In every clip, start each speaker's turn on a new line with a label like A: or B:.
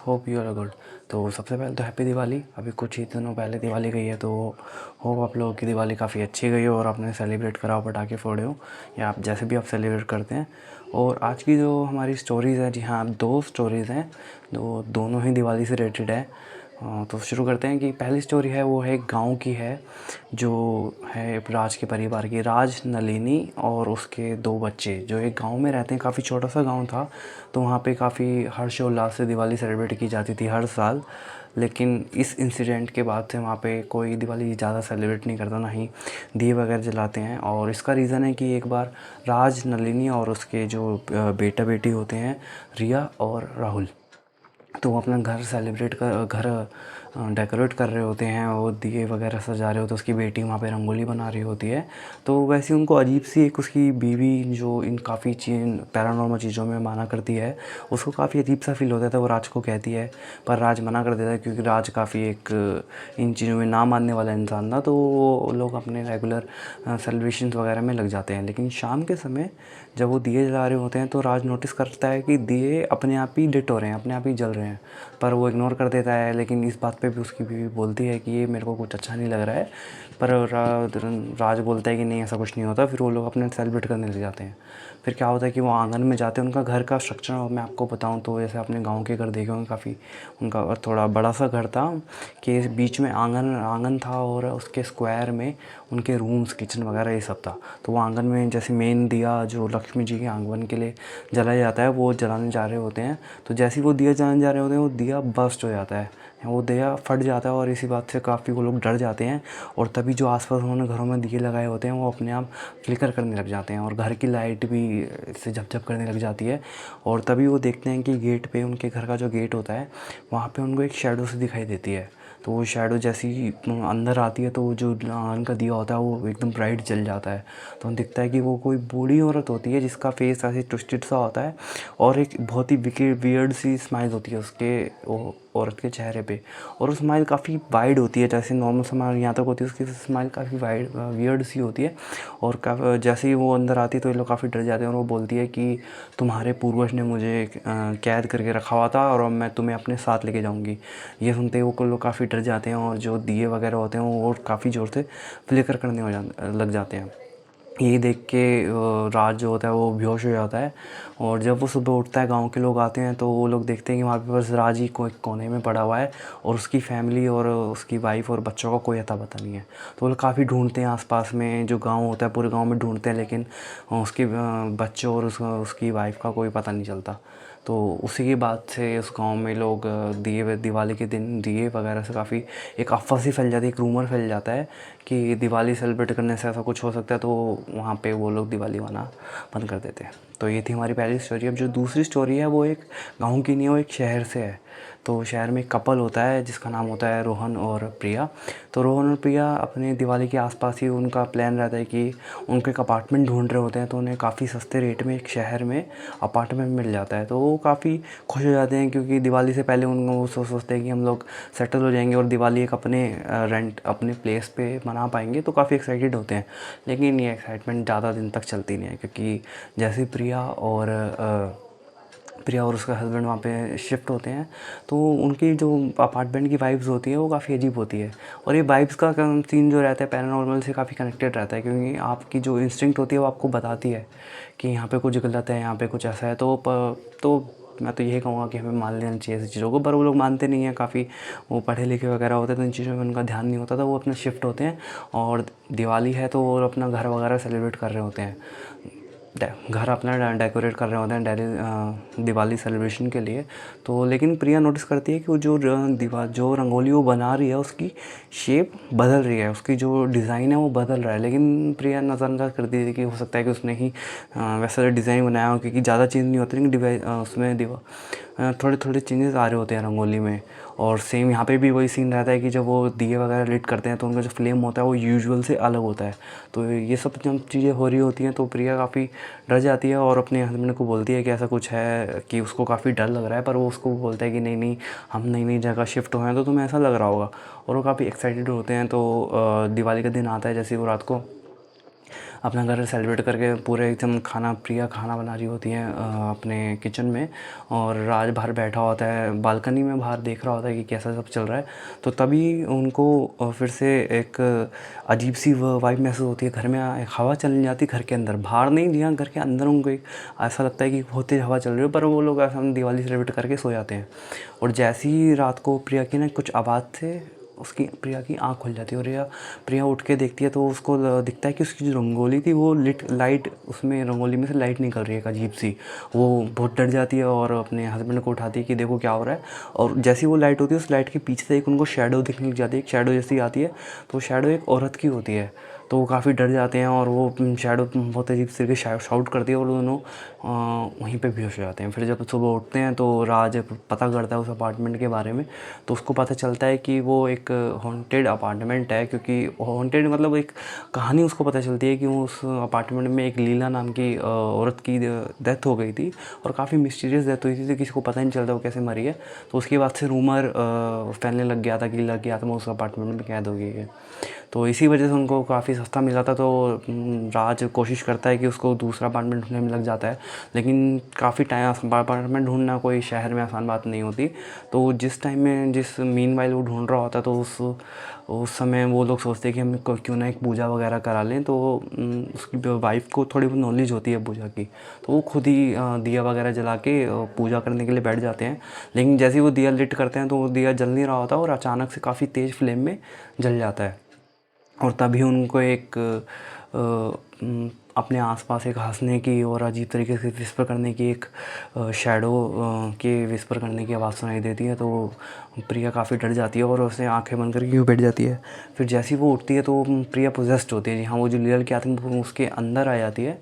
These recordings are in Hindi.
A: Hope you are good. तो सबसे पहले तो हैप्पी दिवाली। अभी कुछ ही दिनों पहले दिवाली गई है, तो होप आप लोगों की दिवाली काफ़ी अच्छी गई हो और आपने सेलिब्रेट करा हो, पटाखे फोड़े हो, या आप जैसे भी आप सेलिब्रेट करते हैं। और आज की जो हमारी स्टोरीज़ है, जी हाँ, दो स्टोरीज़ हैं, दोनों ही दिवाली से रिलेटेड है। तो शुरू करते हैं कि पहली स्टोरी है वो है एक गाँव की है, जो है राज के परिवार की। राज, नलिनी और उसके दो बच्चे जो एक गांव में रहते हैं। काफ़ी छोटा सा गांव था, तो वहाँ पे काफ़ी हर्षोल्लास से दिवाली सेलिब्रेट की जाती थी हर साल। लेकिन इस इंसिडेंट के बाद से वहाँ पे कोई दिवाली ज़्यादा सेलिब्रेट नहीं करता, ना ही दिए वगैरह जलाते हैं। और इसका रीज़न है कि एक बार राज, नलिनी और उसके जो बेटा बेटी होते हैं, रिया और राहुल, तो वो अपना घर डेकोरेट कर रहे होते हैं और दिए वगैरह सजा रहे होते हैं। उसकी बेटी वहाँ पे रंगोली बना रही होती है। तो वैसे उनको अजीब सी एक उसकी बीवी, जो इन काफ़ी पैरानॉर्मल चीज़ों में माना करती है, उसको काफ़ी अजीब सा फील होता था। वो राज को कहती है, पर राज मना कर देता है, क्योंकि राज काफ़ी एक इन चीज़ों में ना मानने वाला इंसान था। तो वो लोग अपने रेगुलर सेलिब्रेशंस वगैरह में लग जाते हैं। लेकिन शाम के समय जब वो दिए जला रहे होते हैं, तो राज नोटिस करता है कि दिए अपने आप ही लिट हो रहे हैं, अपने आप ही जल रहे हैं। पर वो इग्नोर कर देता है। लेकिन इस बात पे भी उसकी बीवी बोलती है कि ये मेरे को कुछ अच्छा नहीं लग रहा है। पर राज बोलता है कि नहीं, ऐसा कुछ नहीं होता। फिर वो लोग अपने सेलिब्रेट करने लग जाते हैं। फिर क्या होता है कि वो आंगन में जाते हैं। उनका घर का स्ट्रक्चर मैं आपको बताऊं तो जैसे अपने गांव के घर देखे होंगे, काफ़ी उनका थोड़ा बड़ा सा घर था, कि बीच में आंगन था और उसके स्क्वायर में उनके रूम्स, किचन वगैरह ये सब था। तो वो आंगन में जैसे मेन दिया जो लक्ष्मी जी के आंगन के लिए जलाया जाता है, वो जलाने जा रहे होते हैं। तो जैसे ही वो दिया जलाने जा रहे होते हैं, वो दिया बर्स्ट हो जाता है, वो दिया फट जाता है। और इसी बात से काफ़ी वो लोग डर जाते हैं। और तभी जो आसपास उन्होंने घरों में दिए लगाए होते हैं, वो अपने आप फ्लिकर करने लग जाते हैं और घर की लाइट भी इससे झपझप करने लग जाती है। और तभी वो देखते हैं कि गेट पे, उनके घर का जो गेट होता है, वहाँ पे उनको एक शैडो सी दिखाई देती है। तो वो शैडो जैसी ही अंदर आती है, तो वो जो आंगन का दिया होता है वो एकदम ब्राइट जल जाता है। तो हम दिखता है कि वो कोई बूढ़ी औरत होती है, जिसका फेस ऐसे ट्विस्टेड सा होता है और एक बहुत ही वियर्ड सी स्माइल होती है उसके औरत के चेहरे पे। और वो स्माइल काफ़ी वाइड होती है, जैसे नॉर्मल स्माइल यहाँ तक होती है, उसकी स्माइल काफ़ी वाइड वियर्ड सी होती है। और जैसे ही वो अंदर आती है, तो ये लोग काफ़ी डर जाते हैं। और वो बोलती है कि तुम्हारे पूर्वज ने मुझे कैद करके रखा हुआ था, और अब मैं तुम्हें अपने साथ लेके जाऊँगी। ये सुनते ही वो लोग काफ़ी डर जाते हैं, और जो दिए वगैरह होते हैं वो और काफ़ी ज़ोर से फ्लिकर करने लग जाते हैं। यही देख के राज जो होता है वो बेहोश हो जाता है। और जब वो सुबह उठता है, गांव के लोग आते हैं, तो वो लोग देखते हैं कि वहाँ पे बस राज ही कोने में पड़ा हुआ है, और उसकी फैमिली और उसकी वाइफ और बच्चों का कोई अता पता नहीं है। तो वो लोग काफ़ी ढूंढते हैं आसपास में, जो गांव होता है पूरे गांव में ढूंढते हैं, लेकिन उसके बच्चों और उसकी वाइफ का कोई पता नहीं चलता। तो उसी के बाद से उस गांव में लोग दिवाली के दिन दिए वगैरह से काफ़ी एक अफवाह सी फैल जाती है, एक रूमर फैल जाता है कि दिवाली सेलिब्रेट करने से ऐसा कुछ हो सकता है। तो वहाँ पे वो लोग दिवाली मनाना बंद कर देते हैं। तो ये थी हमारी पहली स्टोरी। अब जो दूसरी स्टोरी है, वो एक गाँव की नहीं है, वो एक शहर से है। तो शहर में एक कपल होता है जिसका नाम होता है रोहन और प्रिया। तो रोहन और प्रिया अपने दिवाली के आसपास ही उनका प्लान रहता है कि उनके एक अपार्टमेंट ढूंढ रहे होते हैं। तो उन्हें काफ़ी सस्ते रेट में एक शहर में अपार्टमेंट मिल जाता है। तो वो काफ़ी खुश हो जाते हैं, क्योंकि दिवाली से पहले वो सोचते हैं कि हम लोग सेटल हो जाएंगे और दिवाली एक अपने रेंट अपने प्लेस पे मना पाएंगे। तो काफ़ी एक्साइटेड होते हैं। लेकिन ये एक्साइटमेंट ज़्यादा दिन तक चलती नहीं है, क्योंकि जैसे प्रिया और उसका हस्बैंड वहाँ पे शिफ्ट होते हैं, तो उनकी जो अपार्टमेंट की वाइब्स होती है वो काफ़ी अजीब होती है। और ये वाइब्स का सीन जो रहता है पैरानॉर्मल से काफ़ी कनेक्टेड रहता है, क्योंकि आपकी जो इंस्टिंक्ट होती है वो आपको बताती है कि यहाँ पे कुछ गलत है, यहाँ पे कुछ ऐसा है। तो मैं तो यही कहूँगा कि हमें मान लेना चाहिए ऐसी चीज़ों को। पर वो लोग मानते नहीं हैं, काफ़ी वो पढ़े लिखे वगैरह होते हैं, तो इन चीज़ों में उनका ध्यान नहीं होता। तो वो अपना शिफ्ट होते हैं, और दिवाली है तो वो अपना घर वगैरह सेलिब्रेट कर रहे होते हैं, घर अपना डेकोरेट कर रहे होते हैं दिवाली सेलिब्रेशन के लिए। तो लेकिन प्रिया नोटिस करती है कि वो जो रंगोली वो बना रही है, उसकी शेप बदल रही है, उसकी जो डिज़ाइन है वो बदल रहा है। लेकिन प्रिया नज़रअंदाज कर दी थी कि हो सकता है कि उसने ही वैसा डिज़ाइन बनाया हो, क्योंकि ज़्यादा चेंज नहीं होती, लेकिन उसमें थोड़े थोड़े चेंजेस आ रहे होते हैं रंगोली में। और सेम यहाँ पे भी वही सीन रहता है कि जब वो दिए वगैरह लिट करते हैं, तो उनका जो फ्लेम होता है वो यूजुअल से अलग होता है। तो ये सब जब चीज़ें हो रही होती हैं, तो प्रिया काफ़ी डर जाती है और अपने हस्बैंड को बोलती है कि ऐसा कुछ है, कि उसको काफ़ी डर लग रहा है। पर वो उसको बोलता है कि नहीं नहीं, हम नई नई जगह शिफ्ट हुए हैं, तो तुम्हें ऐसा लग रहा होगा। और वो काफ़ी एक्साइटेड होते हैं। तो दिवाली का दिन आता है, जैसे वो रात को अपना घर सेलिब्रेट करके पूरे एकदम खाना प्रिया खाना बना रही होती हैं अपने किचन में, और राज बाहर बैठा होता है बालकनी में, बाहर देख रहा होता है कि कैसा सब चल रहा है। तो तभी उनको फिर से एक अजीब सी वाइब महसूस होती है, घर में एक हवा चलने जाती है घर के अंदर, बाहर नहीं जी हाँ घर के अंदर उनको एक ऐसा लगता है कि बहुत तेज़ हवा चल रही है, पर वो लोग ऐसा दिवाली सेलिब्रेट करके सो जाते हैं। और जैसे ही रात को प्रिया की ना कुछ आवाज़ से उसकी प्रिया की आँख खुल जाती है, और प्रिया उठ के देखती है तो उसको दिखता है कि उसकी जो रंगोली थी वो लाइट उसमें रंगोली में से लाइट निकल रही है एक अजीब सी। वो बहुत डर जाती है और अपने हस्बैंड को उठाती है कि देखो क्या हो रहा है। और जैसी वो लाइट होती है उस लाइट के पीछे से एक उनको शैडो दिखने लग जाती है, एक शैडो जैसी आती है, तो शैडो एक औरत की होती है। तो वो काफ़ी डर जाते हैं और वो शैडो बहुत अजीब तरीके से शाउट करती है और दोनों वहीं पे बेहोश हो जाते हैं। फिर जब सुबह उठते हैं तो राज पता करता है उस अपार्टमेंट के बारे में, तो उसको पता चलता है कि वो एक हॉन्टेड अपार्टमेंट है, क्योंकि हॉन्टेड मतलब एक कहानी उसको पता चलती है कि उस अपार्टमेंट में एक लीला नाम की औरत की डेथ हो गई थी, और काफ़ी मिस्टीरियस डेथ हुई थी, तो किसी को पता नहीं चलता वो कैसे मरी है। तो उसके बाद से रूमर फैलने लग गया था कि लीला की आत्मा उस अपार्टमेंट में कैद हो गई है। तो इसी वजह से उनको काफ़ी सस्ता मिला था। तो राज कोशिश करता है कि उसको दूसरा अपार्टमेंट ढूंढने में लग जाता है, लेकिन काफ़ी टाइम अपार्टमेंट ढूंढना कोई शहर में आसान बात नहीं होती। तो जिस टाइम में जिस मीनवाइल वो ढूंढ रहा होता है, तो उस समय वो लोग सोचते हैं कि हम क्यों ना एक पूजा वगैरह करा लें। तो उसकी वाइफ को थोड़ी बहुत नॉलेज होती है पूजा की, तो वो खुद ही दिया वगैरह जला के पूजा करने के लिए बैठ जाते हैं। लेकिन जैसे ही वो दिया लिट करते हैं तो वो दिया जल नहीं रहा होता और अचानक से काफ़ी तेज़ फ्लेम में जल जाता है। और तभी उनको एक अपने आसपास एक हंसने की और अजीब तरीके से विस्पर करने की एक शैडो के विस्पर करने की आवाज़ सुनाई देती है। तो प्रिया काफ़ी डर जाती है और उसे आंखें बंद करके यूँ बैठ जाती है। फिर जैसे ही वो उठती है तो प्रिया पोजेस्ड होती है, जी हाँ, वो जो लीलल की आत्मा उसके अंदर आ जाती है।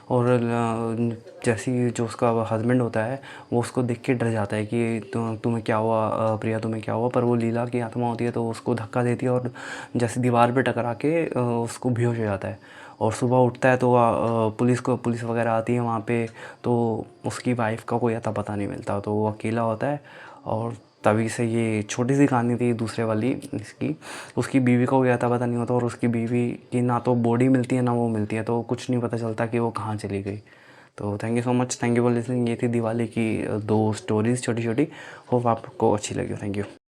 A: और जैसे ही जो उसका हस्बैंड होता है वो उसको देख के डर जाता है कि तुम्हें क्या हुआ प्रिया, तुम्हें क्या हुआ। पर वो लीला की आत्मा होती है तो उसको धक्का देती है और जैसे दीवार पे टकरा के उसको बेहोश हो जाता है। और सुबह उठता है तो पुलिस वगैरह आती है वहाँ पे, तो उसकी वाइफ का कोई अता पता नहीं मिलता, तो वो अकेला होता है। और तभी से ये छोटी सी कहानी थी दूसरे वाली इसकी, उसकी बीवी का कोई अता पता नहीं होता और उसकी बीवी की ना तो बॉडी मिलती है ना वो मिलती है, तो कुछ नहीं पता चलता कि वो कहाँ चली गई। तो thank you so much, thank you for listening. ये थी दिवाली की 2 स्टोरीज़ छोटी छोटी। होप आपको अच्छी लगी। Thank you.